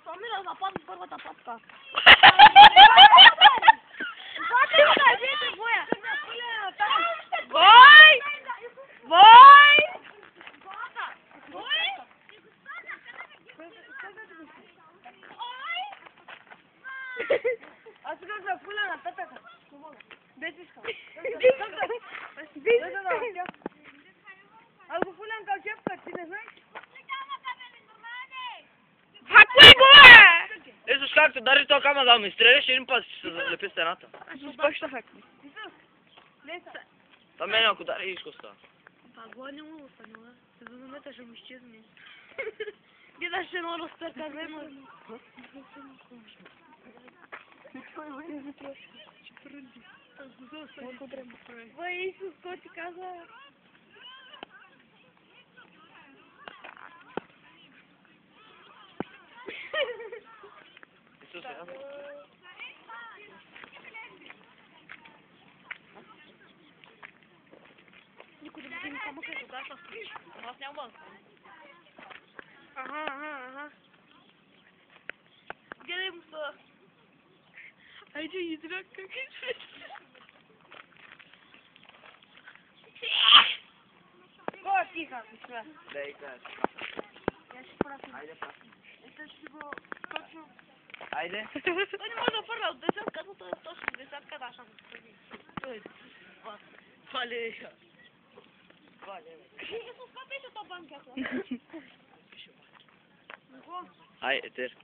Самира запад първата папка. Бой! Бой! Аз сега за пуля на петъка. Без искам. Аз го пулям към чепка, ти не знаеш? Хаквай го, бе! Ето как те дари това кама да ми стреляш един път ще се залепи стената. Пак ще хакне. Та мене ако дари изкоста. Па го не му останала. Сезономета ще му изчезне. Гледаш едно разтърка време. Бой, Исус, кой ти каза? Исус, я? Никой да ми вземе само къде да са включи. Аз няма. Ага. Гледай му са. Айде, израк, как е свет. Кой е тиха, мисля? Дай, кажеш. Я ще прасна. Айде, прасна. Ето ще го точно. Айде. Той не може да първа от десятка, но той е точно десятка, да, ще го първи. Валея. Исус, как беше то банкето? Ай, етер.